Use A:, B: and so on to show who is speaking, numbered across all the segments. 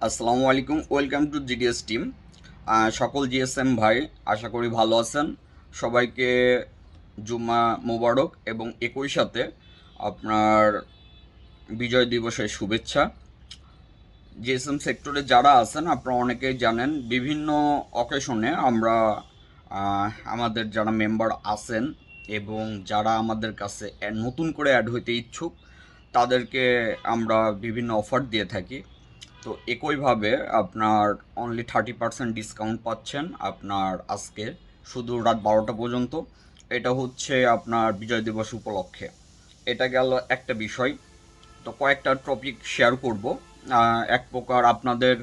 A: আসসালামু আলাইকুম, welcome to GDS team. সকল জিএসএম ভাই আশা করি ভালো আছেন। সবাইকে জুম্মা মোবারক এবং একই সাথে আপনার বিজয় দিবসের শুভেচ্ছা। জিএসএম সেক্টরে যারা আছেন আপনারা অনেকেই জানেন, বিভিন্ন অকেশনে আমরা আমাদের যারা মেম্বার আছেন এবং যারা আমাদের কাছে নতুন করে অ্যাড হইতে ইচ্ছুক তাদেরকে আমরা বিভিন্ন অফার দিয়ে থাকি। তো একইভাবে আপনার অনলি 30% ডিসকাউন্ট পাচ্ছেন আপনার আজকে শুধু রাত 12টা পর্যন্ত। এটা হচ্ছে আপনার বিজয় দিবস উপলক্ষে। এটা গেল একটা বিষয়। তো কয়েকটা টপিক শেয়ার করব। এক প্রকার আপনাদের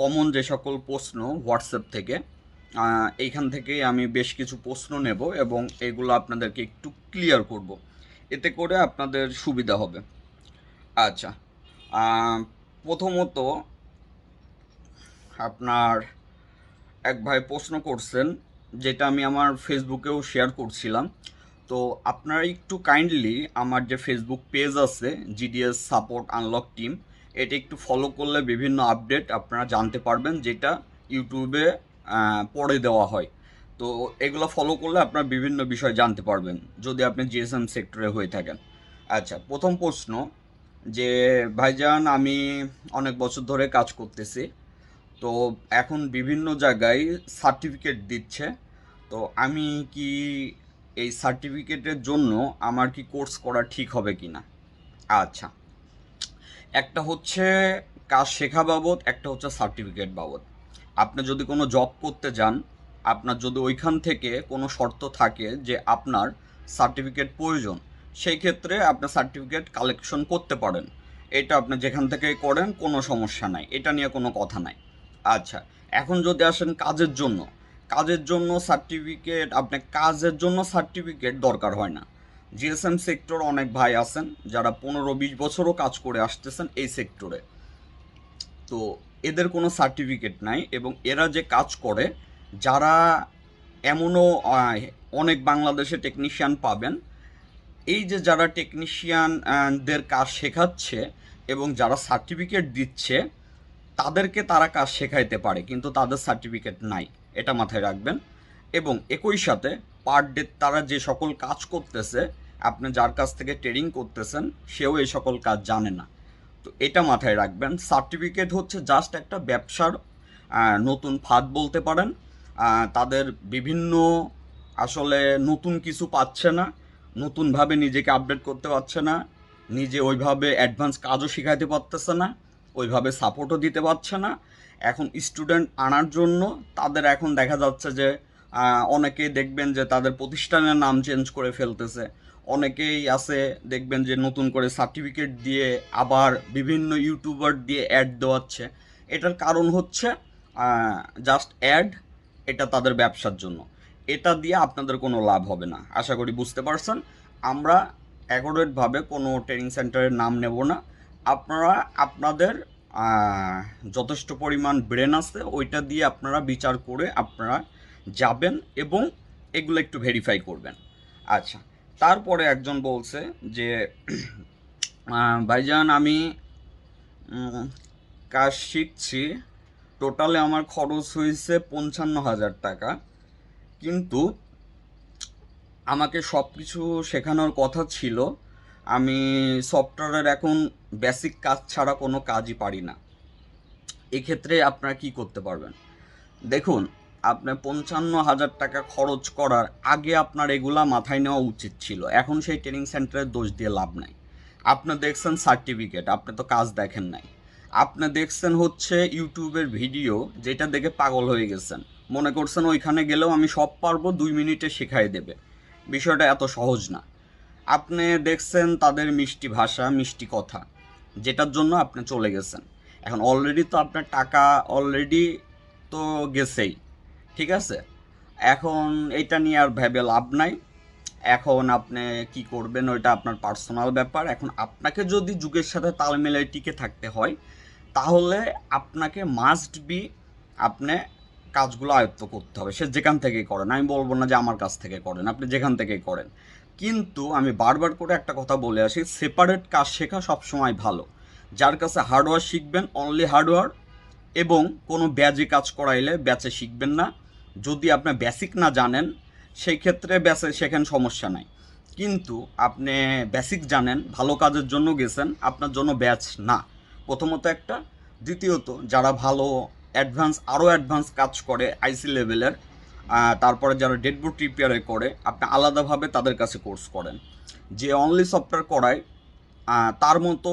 A: কমন যে সকল প্রশ্ন হোয়াটসঅ্যাপ থেকে, এইখান থেকে আমি বেশ কিছু প্রশ্ন নেব এবং এগুলো আপনাদেরকে একটু ক্লিয়ার করব, এতে করে আপনাদের সুবিধা হবে। আচ্ছা, প্রথমত আপনার এক ভাই প্রশ্ন করছেন, যেটা আমি আমার ফেসবুকেও শেয়ার করছিলাম। তো আপনারা একটু কাইন্ডলি আমার যে ফেসবুক পেজ আছে জিডিএস সাপোর্ট আনলক টিম, এটা একটু ফলো করলে বিভিন্ন আপডেট আপনারা জানতে পারবেন, যেটা ইউটিউবে পড়ে দেওয়া হয়। তো এগুলো ফলো করলে আপনারা বিভিন্ন বিষয় জানতে পারবেন যদি আপনি জিএসএম সেক্টরে হয়ে থাকেন। আচ্ছা, প্রথম প্রশ্ন যে ভাইজান আমি অনেক বছর ধরে কাজ করতেছি, তো এখন বিভিন্ন জায়গায় সার্টিফিকেট দিচ্ছে, তো আমি কি এই সার্টিফিকেটের জন্য আমার কি কোর্স করা ঠিক হবে কি না? আচ্ছা, একটা হচ্ছে কাজ শেখা বাবদ, একটা হচ্ছে সার্টিফিকেট বাবদ। আপনি যদি কোনো জব করতে যান, আপনার যদি ওইখান থেকে কোনো শর্ত থাকে যে আপনার সার্টিফিকেট প্রয়োজন, সেই ক্ষেত্রে আপনি সার্টিফিকেট কালেকশন করতে পারেন। এটা আপনি যেখান থেকেই করেন, কোনো সমস্যা নাই, এটা নিয়ে কোনো কথা নাই। আচ্ছা, এখন যদি আসেন কাজের জন্য, কাজের জন্য সার্টিফিকেট, আপনি কাজের জন্য সার্টিফিকেট দরকার হয় না। জিএসএম সেক্টর অনেক ভাই আছেন যারা 15-20 বছরও কাজ করে আসতেছেন এই সেক্টরে। তো এদের কোনো সার্টিফিকেট নাই এবং এরা যে কাজ করে, যারা এমনও অনেক বাংলাদেশে টেকনিশিয়ান পাবেন, এই যে যারা টেকনিশিয়ানদের কাজ শেখাচ্ছে এবং যারা সার্টিফিকেট দিচ্ছে, তাদেরকে তারা কাজ শেখাইতে পারে কিন্তু তাদের সার্টিফিকেট নাই, এটা মাথায় রাখবেন। এবং একই সাথে পার ডে তারা যে সকল কাজ করতেছে, আপনি যার কাছ থেকে ট্রেনিং করতেছেন সেও এই সকল কাজ জানে না। তো এটা মাথায় রাখবেন, সার্টিফিকেট হচ্ছে জাস্ট একটা ব্যবসার নতুন ফাঁদ বলতে পারেন। তাদের বিভিন্ন আসলে নতুন কিছু পাচ্ছে না, নতুনভাবে নিজেকে আপডেট করতে পারছে না, নিজে ওইভাবে অ্যাডভান্স কাজও শেখাইতে পারতেছে না, ওইভাবে সাপোর্টও দিতে পারছে না। এখন স্টুডেন্ট আনার জন্য তাদের এখন দেখা যাচ্ছে যে অনেকেই দেখবেন যে তাদের প্রতিষ্ঠানের নাম চেঞ্জ করে ফেলতেছে। অনেকেই আছে দেখবেন যে নতুন করে সার্টিফিকেট দিয়ে আবার বিভিন্ন ইউটিউবার দিয়ে অ্যাড দেওয়াচ্ছে। এটার কারণ হচ্ছে জাস্ট অ্যাড, এটা তাদের ব্যবসার জন্য। এটা দিয়ে আপনাদের কোনো লাভ হবে না, আশা করি বুঝতে পারছেন। আমরা অ্যাকোরেটভাবে কোনো ট্রেনিং সেন্টারের নাম নেব না। আপনারা আপনাদের যথেষ্ট পরিমাণ ব্রেন আছে, ওইটা দিয়ে আপনারা বিচার করে আপনারা যাবেন এবং এগুলো একটু ভেরিফাই করবেন। আচ্ছা, তারপরে একজন বলছে যে ভাইজান আমি কাজ শিখছি, টোটালে আমার খরচ হয়েছে 55,000 টাকা, কিন্তু আমাকে সব কিছু শেখানোর কথা ছিল। আমি সফটওয়্যারের এখন বেসিক কাজ ছাড়া কোনো কাজই পারি না, এক্ষেত্রে আপনারা কি করতে পারবেন? দেখুন, আপনি 55,000 টাকা খরচ করার আগে আপনার এগুলা মাথায় নেওয়া উচিত ছিল। এখন সেই ট্রেনিং সেন্টারের দোষ দিয়ে লাভ নাই। আপনি দেখছেন সার্টিফিকেট, আপনি তো কাজ দেখেন নাই। আপনি দেখছেন হচ্ছে ইউটিউবের ভিডিও, যেটা দেখে পাগল হয়ে গেছেন, মনে করছেন ওইখানে গেলেও আমি সব পারবো, 2 মিনিটে শেখাই দেবে। বিষয়টা এত সহজ না। আপনি দেখছেন তাদের মিষ্টি ভাষা, মিষ্টি কথা, যেটার জন্য আপনি চলে গেছেন। এখন অলরেডি তো আপনার টাকা অলরেডি তো গেছেই, ঠিক আছে? এখন এটা নিয়ে আর ভেবে লাভ নাই। এখন আপনি কি করবেন ওইটা আপনার পার্সোনাল ব্যাপার। এখন আপনাকে যদি যুগের সাথে তাল মিলিয়ে টিকে থাকতে হয়, তাহলে আপনাকে মাস্ট বি আপনি কাজগুলো আয়ত্ত করতে হবে, সে যেখান থেকেই করেন। আমি বলবো না যে আমার কাছ থেকে করেন, আপনি যেখান থেকেই করেন। কিন্তু আমি বারবার করে একটা কথা বলে আসি, সেপারেট কাজ শেখা সবসময় ভালো। যার কাছে হার্ডওয়্যার শিখবেন, অনলি হার্ডওয়্যার, এবং কোনো ব্যাচে কাজ করাইলে ব্যাচে শিখবেন না। যদি আপনি বেসিক না জানেন সেই ক্ষেত্রে ব্যাচে শেখেন, সমস্যা নাই। কিন্তু আপনি বেসিক জানেন, ভালো কাজের জন্য গেছেন, আপনার জন্য ব্যাচ না। প্রথমত একটা, দ্বিতীয়ত যারা ভালো আরও অ্যাডভান্স কাজ করে আইসি লেভেলের, তারপরে যারা ডেডবোর্ড রিপেয়ারে করে, আপনি আলাদাভাবে তাদের কাছে কোর্স করেন। যে অনলি সফটওয়্যার করায় তার মতো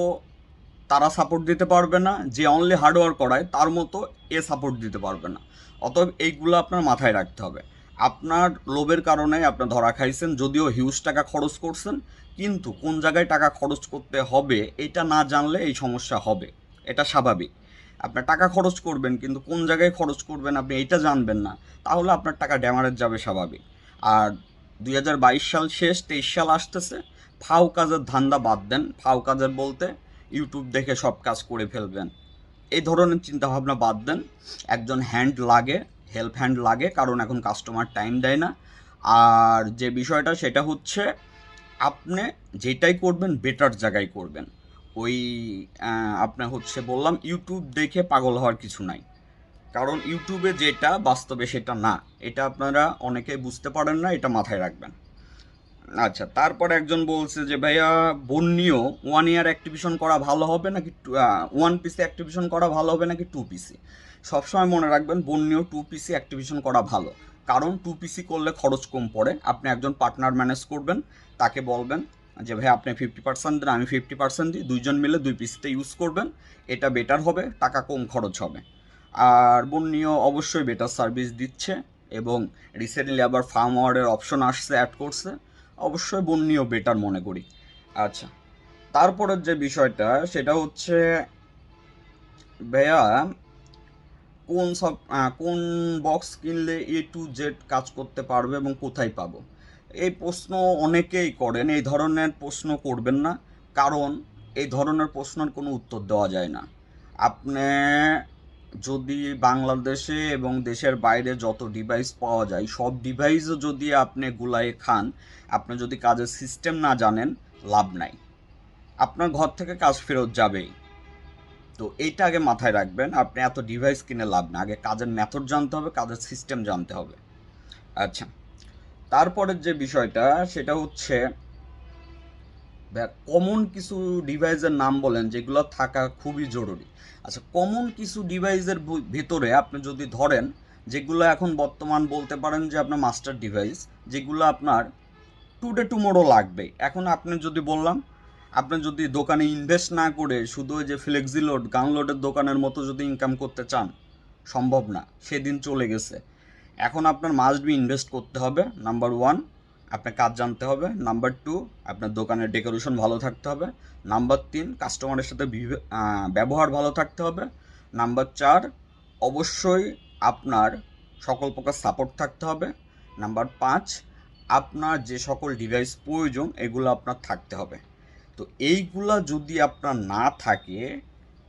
A: তারা সাপোর্ট দিতে পারবে না, যে অনলি হার্ডওয়্যার করায় তার মতো এ সাপোর্ট দিতে পারবে না। অতএব এইগুলো আপনার মাথায় রাখতে হবে। আপনার লোভের কারণে আপনি ধরা খাইছেন, যদিও হিউজ টাকা খরচ করছেন, কিন্তু কোন জায়গায় টাকা খরচ করতে হবে এটা না জানলে এই সমস্যা হবে। এটা স্বাভাবিক। আপনার টাকা খরচ করবেন কিন্তু কোন জায়গায় খরচ করবেন আপনি এইটা জানবেন না, তাহলে আপনার টাকা ড্যামারেজ যাবে, স্বাভাবিক। আর 2022 সাল শেষ, 23 সাল আসতেছে। ফাও কাজের ধান্দা বাদ দেন। ফাও কাজের বলতে ইউটিউব দেখে সব কাজ করে ফেলবেন, এই ধরনের চিন্তাভাবনা বাদ দেন। একজন হ্যান্ড লাগে, হেল্প হ্যান্ড লাগে, কারণ এখন কাস্টমার টাইম দেয় না। আর যে বিষয়টা সেটা হচ্ছে, আপনি যেটাই করবেন বেটার জায়গায় করবেন। ওই আপনার হচ্ছে বললাম, ইউটিউব দেখে পাগল হওয়ার কিছু নাই, কারণ ইউটিউবে যেটা বাস্তবে সেটা না। এটা আপনারা অনেকেই বুঝতে পারেন না, এটা মাথায় রাখবেন। আচ্ছা, তারপর একজন বলছে যে ভাইয়া, বন্যিও 1 ইয়ার অ্যাক্টিভেশন করা ভালো হবে নাকি 1 পিসি অ্যাক্টিভেশন করা ভালো হবে নাকি 2 পিসি? সবসময় মনে রাখবেন, বন্যিও 2 পিসি অ্যাক্টিভেশন করা ভালো। কারণ 2 পিসি করলে খরচ কম পড়ে। আপনি একজন পার্টনার ম্যানেজ করবেন, তাকে বলবেন যে ভাই আপনি 50% দেন, আমি 50% দিই, দুইজন মিলে 2 পিসিতে ইউজ করবেন, এটা বেটার হবে, টাকা কম খরচ হবে। আর বন্যিও অবশ্যই বেটার সার্ভিস দিচ্ছে, এবং রিসেন্টলি আবার ফার্মওয়্যারের অপশন আসছে, অ্যাড করছে। অবশ্যই বন্যিও বেটার মনে করি। আচ্ছা, তারপরের যে বিষয়টা সেটা হচ্ছে, ভাইয়া কোন বক্স কিনলে A to Z কাজ করতে পারবে এবং কোথায় পাবো? এই প্রশ্ন অনেকেই করেন, এই ধরনের প্রশ্ন করবেন না, কারণ এই ধরনের প্রশ্নের কোনো উত্তর দেওয়া যায় না। আপনি যদি বাংলাদেশে এবং দেশের বাইরে যত ডিভাইস পাওয়া যায় সব ডিভাইসও যদি আপনি গুলায়ে খান, আপনি যদি কাজের সিস্টেম না জানেন, লাভ নাই। আপনার ঘর থেকে কাজ ফেরত যাবেই। তো এইটা আগে মাথায় রাখবেন, আপনি এত ডিভাইস কিনে লাভ না, আগে কাজের মেথড জানতে হবে, কাজের সিস্টেম জানতে হবে। আচ্ছা, তারপরের যে বিষয়টা সেটা হচ্ছে, কমন কিছু ডিভাইসের নাম বলেন যেগুলো থাকা খুবই জরুরি। আচ্ছা, কমন কিছু ডিভাইসের ভিতরে আপনি যদি ধরেন, যেগুলো এখন বর্তমান বলতে পারেন যে আপনার মাস্টার ডিভাইস, যেগুলো আপনার টুডে টুমোরো লাগবে। এখন আপনি যদি বললাম, আপনি যদি দোকানে ইনভেস্ট না করে শুধু ওই যে ফ্লেক্সি লোড গানলোডের দোকানের মতো যদি ইনকাম করতে চান, সম্ভব না, সেদিন চলে গেছে। এখন আপনার মাস্ট বি ইনভেস্ট করতে হবে। নাম্বার 1, আপনার কাজ জানতে হবে। নাম্বার 2, আপনার দোকানের ডেকোরেশন ভালো থাকতে হবে। নাম্বার 3, কাস্টমারের সাথে ব্যবহার ভালো থাকতে হবে। নাম্বার 4, অবশ্যই আপনার সকল প্রকার সাপোর্ট থাকতে হবে। নাম্বার 5, আপনার যে সকল ডিভাইস প্রয়োজন এগুলো আপনার থাকতে হবে। তো এইগুলা যদি আপনার না থাকে,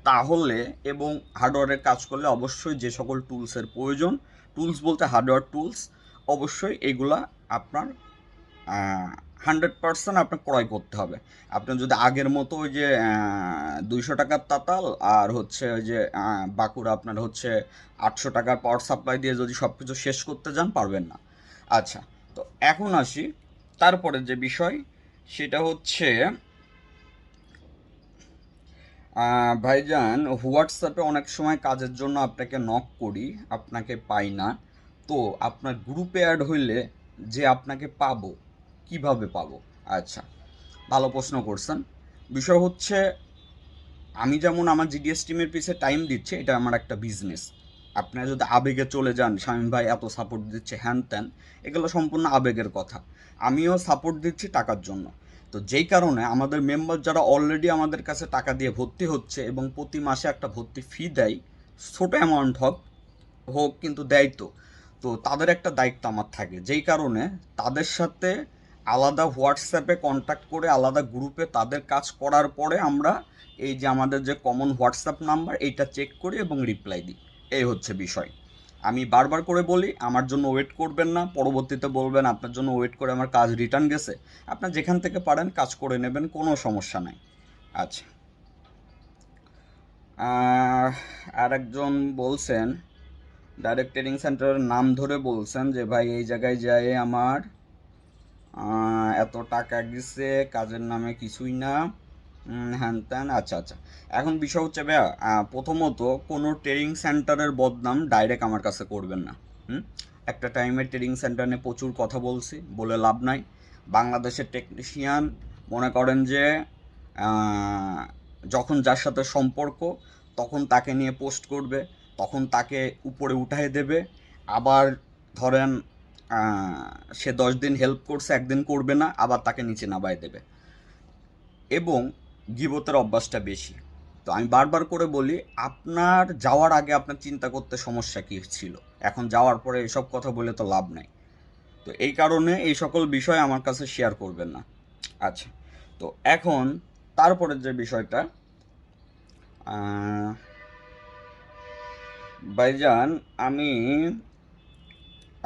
A: তাহলে এবং হার্ডওয়্যারের কাজ করলে অবশ্যই যে সকল টুলসের প্রয়োজন, টুলস বলতে হার্ডওয়্যার টুলস, অবশ্যই এগুলা আপনার 100% আপনার ক্রয় করতে হবে। আপনার যদি আগের মতো ওই যে 200 টাকার তাতাল আর হচ্ছে ওই যে বাঁকুড়া আপনার হচ্ছে 800 টাকার পাওয়ার সাপ্লাই দিয়ে যদি সব কিছু শেষ করতে যান, পারবেন না। আচ্ছা, তো এখন আসি তারপরে যে বিষয়, সেটা হচ্ছে, ভাইজান, হোয়াটসঅ্যাপে অনেক সময় কাজের জন্য আপনাকে নক করি, আপনাকে পাই না। তো আপনার গ্রুপে অ্যাড হইলে যে আপনাকে পাবো, কিভাবে পাবো? আচ্ছা, ভালো প্রশ্ন করছেন। বিষয় হচ্ছে, আমি যেমন আমার জিডিএস টিমের পিছে টাইম দিচ্ছি, এটা আমার একটা বিজনেস। আপনারা যদি আবেগে চলে যান, শামীম ভাই এত সাপোর্ট দিচ্ছে হ্যান ত্যান, এগুলো সম্পূর্ণ আবেগের কথা। আমিও সাপোর্ট দিচ্ছি টাকার জন্য। তো যেই কারণে আমাদের মেম্বার যারা অলরেডি আমাদের কাছে টাকা দিয়ে ভর্তি হচ্ছে এবং প্রতি মাসে একটা ভর্তি ফি দেয়, ছোট অ্যামাউন্ট হোক হোক কিন্তু দেয়। তো তো তাদের একটা দায়িত্ব আমার থাকে, যেই কারণে তাদের সাথে আলাদা হোয়াটসঅ্যাপে কন্ট্যাক্ট করে আলাদা গ্রুপে তাদের কাজ করার পরে আমরা এই যে আমাদের যে কমন হোয়াটসঅ্যাপ নাম্বার এইটা চেক করি এবং রিপ্লাই দিই। এই হচ্ছে বিষয়। আমি বারবার করে বলি, আমার জন্য ওয়েট করবেন না, পরবর্তীতে বলবেন আপনার জন্য ওয়েট করে আমার কাজ রিটার্ন গেছে। আপনার যেখান থেকে পারেন কাজ করে নেবেন, কোনো সমস্যা নাই। আচ্ছা, আরেকজন বলছেন, ডাইরেক্ট ট্রেনিং সেন্টারের নাম ধরে বলছেন যে ভাই এই জায়গায় যায় আমার এত টাকা গেছে, কাজের নামে কিছুই না, হ্যান ত্যান। আচ্ছা আচ্ছা, এখন বিষয় হচ্ছে ভাইয়া, প্রথমত কোনো ট্রেনিং সেন্টারের বদনাম ডাইরেক্ট আমার কাছে করবেন না। হুম। একটা টাইমে ট্রেনিং সেন্টার নিয়ে প্রচুর কথা বলছি, বলে লাভ নাই। বাংলাদেশের টেকনিশিয়ান মনে করেন যে আহ, যখন যার সাথে সম্পর্ক তখন তাকে নিয়ে পোস্ট করবে, তখন তাকে উপরে উঠায় দেবে। আবার ধরেন সে 10 দিন হেল্প করছে, একদিন করবে না, আবার তাকে নিচে নামায় দেবে। এবং গীবতের অভ্যাসটা বেশি। তো আমি বারবার করে বলি, আপনার যাওয়ার আগে আপনার চিন্তা করতে সমস্যা কী ছিল, এখন যাওয়ার পরে এসব কথা বলে তো লাভ নাই। তো এই কারণে এই সকল বিষয় আমার কাছে শেয়ার করবেন না। আচ্ছা, তো এখন তারপরে যে বিষয়টা, আহ, ভাইজান, আমি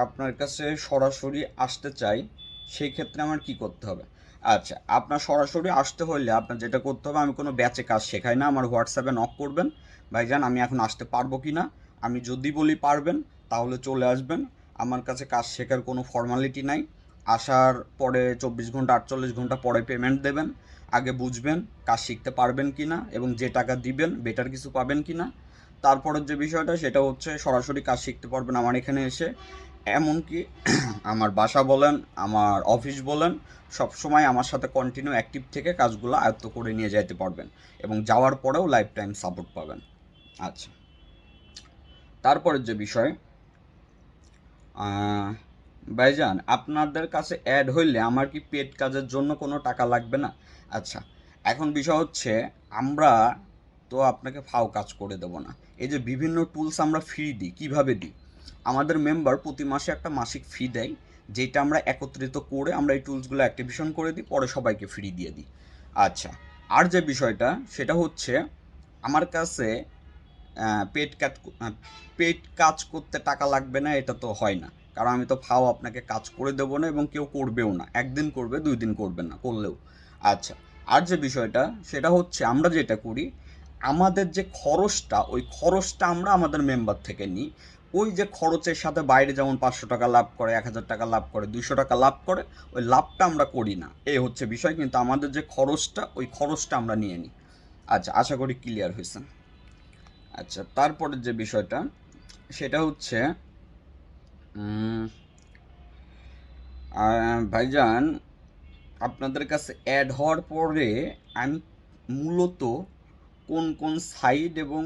A: আপনার কাছে সরাসরি আসতে চাই, সেই ক্ষেত্রে আমার কি করতে হবে? আচ্ছা, আপনার সরাসরি আসতে হলে আপনার যেটা করতে হবে, আমি কোনো ব্যাচে কাজ শেখাই না, আমার হোয়াটসঅ্যাপে নক করবেন, ভাইজান আমি এখন আসতে পারবো কি না। আমি যদি বলি পারবেন, তাহলে চলে আসবেন। আমার কাছে কাজ শেখার কোনো ফর্মালিটি নাই। আসার পরে 24 ঘন্টা 48 ঘন্টা পরে পেমেন্ট দেবেন। আগে বুঝবেন কাজ শিখতে পারবেন কি না, এবং যে টাকা দিবেন বেটার কিছু পাবেন কি না। তারপরের যে বিষয়টা সেটা হচ্ছে সরাসরি কাজ শিখতে পারবেন আমার এখানে এসে। এমনকি আমার বাসা বলেন, আমার অফিস বলেন, সব সময় আমার সাথে কন্টিনিউ অ্যাক্টিভ থেকে কাজগুলো আয়ত্ত করে নিয়ে যেতে পারবেন, এবং যাওয়ার পরেও লাইফ টাইম সাপোর্ট পাবেন। আচ্ছা, তারপরের যে বিষয়, আহ, ভাইজান আপনাদের কাছে অ্যাড হইলে আমার কি পেড কাজের জন্য কোনো টাকা লাগবে না? আচ্ছা, এখন বিষয় হচ্ছে, আমরা তো আপনাকে ফাও কাজ করে দেব না। এই যে বিভিন্ন টুলস আমরা ফ্রি দিই, কিভাবে দিই? আমাদের মেম্বার প্রতি মাসে একটা মাসিক ফি দেয়, যেটা আমরা একত্রিত করে আমরা এই টুলসগুলো অ্যাক্টিভেশন করে দিই, পরে সবাইকে ফ্রি দিয়ে দিই। আচ্ছা, আর যে বিষয়টা সেটা হচ্ছে, আমার কাছে পেড কাজ পেড কাজ করতে টাকা লাগবে না, এটা তো হয় না। কারণ আমি তো ফাও আপনাকে কাজ করে দেবো না, এবং কেউ করবেও না, একদিন করবে 2 দিন করবেন না করলেও। আচ্ছা, আর যে বিষয়টা সেটা হচ্ছে, আমরা যেটা করি, আমাদের যে খরচটা, ওই খরচটা আমরা আমাদের মেম্বার থেকে নিই। ওই যে খরচের সাথে বাইরে যেমন 500 টাকা লাভ করে, 1000 টাকা লাভ করে, 200 টাকা লাভ করে, ওই লাভটা আমরা করি না, এই হচ্ছে বিষয়। কিন্তু আমাদের যে খরচটা, ওই খরচটা আমরা নিয়ে নিই। আচ্ছা, আশা করি ক্লিয়ার হয়েছে। আচ্ছা, তারপরের যে বিষয়টা সেটা হচ্ছে, উম, ভাইজান আপনাদের কাছে অ্যাড হওয়ার পরে আমি মূলত কোন কোন সাইট এবং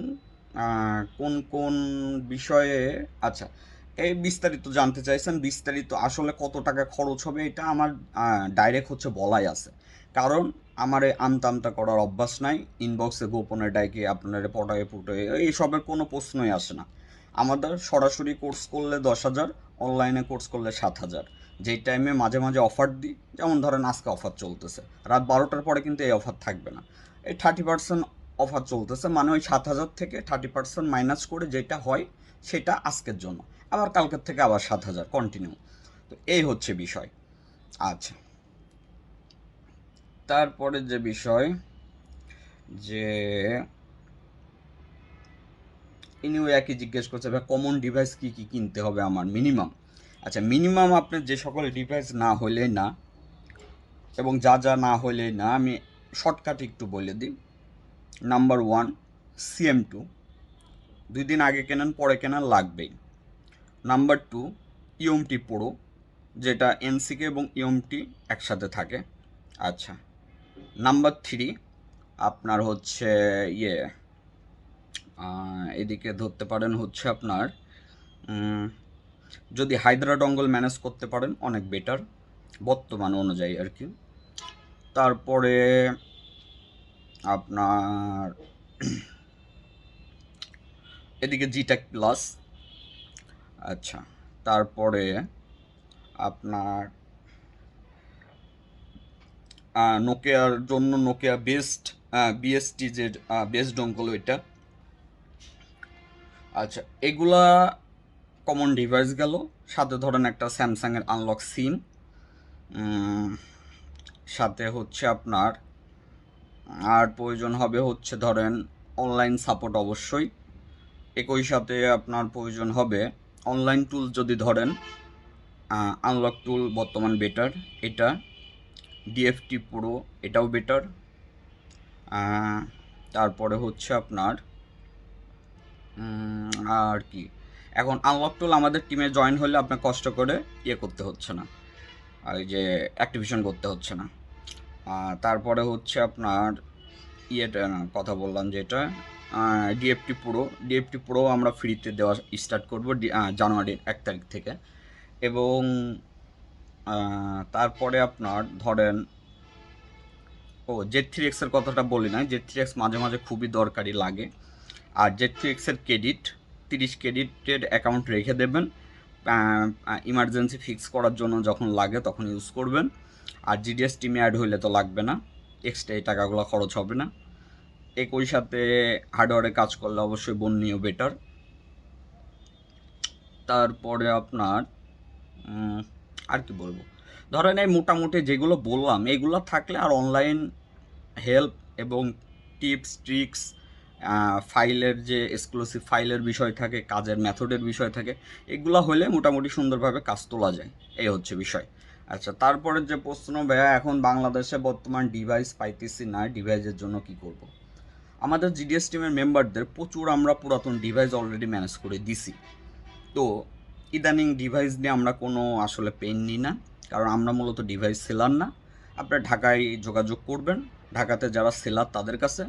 A: কোন কোন বিষয়ে, আচ্ছা, এই বিস্তারিত জানতে চাইছেন। বিস্তারিত আসলে কত টাকা খরচ হবে এটা আমার ডাইরেক্ট হচ্ছে বলাই আছে। কারণ আমার এই আমতা আমতা করার অভ্যাস নাই, ইনবক্সে গোপনে ডাইকে আপনার পটায়ে পুটোয়ে এইসবের কোনো প্রশ্নই আসে না। আমাদের সরাসরি কোর্স করলে 10,000, অনলাইনে কোর্স করলে 7,000। যেই টাইমে মাঝে মাঝে অফার দিই, যেমন ধরেন আজকে অফার চলতেছে, রাত 12টার পরে কিন্তু এই অফার থাকবে না। এই 30% অফার চলতেছে, মানে ওই 7,000 থেকে 30% মাইনাস করে যেটা হয় সেটা আজকের জন্য, আবার কালকের থেকে আবার 7,000 কন্টিনিউ। তো এই হচ্ছে বিষয়। আচ্ছা, তারপরে যে বিষয়, যে ইনিও একই জিজ্ঞেস করছে, ভাই কমন ডিভাইস কি কি কিনতে হবে আমার মিনিমাম? আচ্ছা, মিনিমাম আপনার যে সকল ডিভাইস না হলে না, এবং যা যা না হলে না, আমি শর্টকাট একটু বলে দিই। নাম্বার 1, CM2, 2 দিন আগে কেনেন পরে কেনার লাগবেই। নাম্বার 2, ইউএমটি প্রো, যেটা এনসিকে এবং ইউএমটি একসাথে থাকে। আচ্ছা, নাম্বার 3, আপনার হচ্ছে ইয়ে, এদিকে ধরতে পারেন হচ্ছে আপনার, যদি হায়দ্রা ডঙ্গল ম্যানেজ করতে পারেন অনেক বেটার, বর্তমান অনুযায়ী আর কি। তারপরে আপনার এদিকে জিটেক প্লাস। আচ্ছা, তারপরে আপনার নোকিয়ার জন্য নোকিয়া বেস্ট, বিএসটি যে বেস্ট ডঙ্গল ওইটা। আচ্ছা, এগুলা কমন ডিভাইস গেল। সাথে ধরেন একটা স্যামসাংয়ের আনলক সিম, সাথে হচ্ছে আপনার আর প্রয়োজন হবে হচ্ছে ধরেন অনলাইন সাপোর্ট অবশ্যই। একই সাথে আপনার প্রয়োজন হবে অনলাইন টুল, যদি ধরেন আনলক টুল বর্তমান বেটার, এটা ডিএফটি প্রো এটাও বেটার। তারপরে হচ্ছে আপনার আর কি, এখন আনলক টুল আমাদের টিমে জয়েন হলে আপনার কষ্ট করে করতে হচ্ছে না, আর এই যে অ্যাক্টিভেশন করতে হচ্ছে না। তারপরে হচ্ছে আপনার কথা বললাম যেটা ডিএফটি প্রো আমরা ফ্রিতে দেওয়া স্টার্ট করব জানুয়ারির 1 তারিখ থেকে। এবং তারপরে আপনার ধরেন Z3X-এর কথাটা বলি না, Z3X মাঝে মাঝে খুবই দরকারি লাগে। আর Z3X-এর ক্রেডিট 30 ক্রেডিটের অ্যাকাউন্ট রেখে দেবেন, ইমার্জেন্সি ফিক্স করার জন্য যখন লাগে তখন ইউজ করবেন। আর GDS টিমে অ্যাড হইলে তো লাগবে না, এক্সট্রা এই টাকাগুলো খরচ হবে না। একই সাথে হার্ডওয়্যারে কাজ করলে অবশ্যই বন্যিও বেটার। তারপরে আপনার আর কি বলবো, ধরেন এই মোটামুটি যেগুলো বললাম এগুলো থাকলে আর অনলাইন হেল্প এবং টিপস ট্রিক্স, ফাইলের যে এক্সক্লুসিভ ফাইলের বিষয় থাকে, কাজের মেথডের বিষয় থাকে, এগুলো হলে মোটামুটি সুন্দরভাবে কাজ তোলা যায়, এই হচ্ছে বিষয়। আচ্ছা, তারপরে যে প্রশ্ন, ভাইয়া এখন বাংলাদেশে বর্তমান ডিভাইস পাইতেছি না, ডিভাইসের জন্য কি করব। আমাদের জিডিএস টিমের মেম্বারদের প্রচুর আমরা পুরাতন ডিভাইস অলরেডি ম্যানেজ করে দিছি। তো ইদানিং ডিভাইস নিয়ে আমরা কোনো আসলে পেন নিই না, কারণ আমরা মূলত ডিভাইস সেলার না। আপনারা ঢাকায় যোগাযোগ করবেন, ঢাকাতে যারা সেলার তাদের কাছে।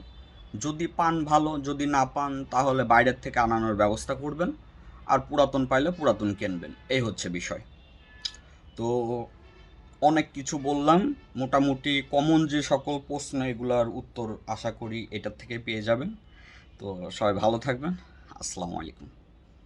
A: যদি পান ভালো, যদি না পান তাহলে বাইরের থেকে আনানোর ব্যবস্থা করবেন, আর পুরাতন পাইলে পুরাতন কিনবেন, এই হচ্ছে বিষয়। তো অনেক কিছু বললাম, মোটামুটি কমন যে সকল প্রশ্ন এগুলার উত্তর আশা করি এটার থেকে পেয়ে যাবেন। তো সবাই ভালো থাকবেন, আসসালামু আলাইকুম।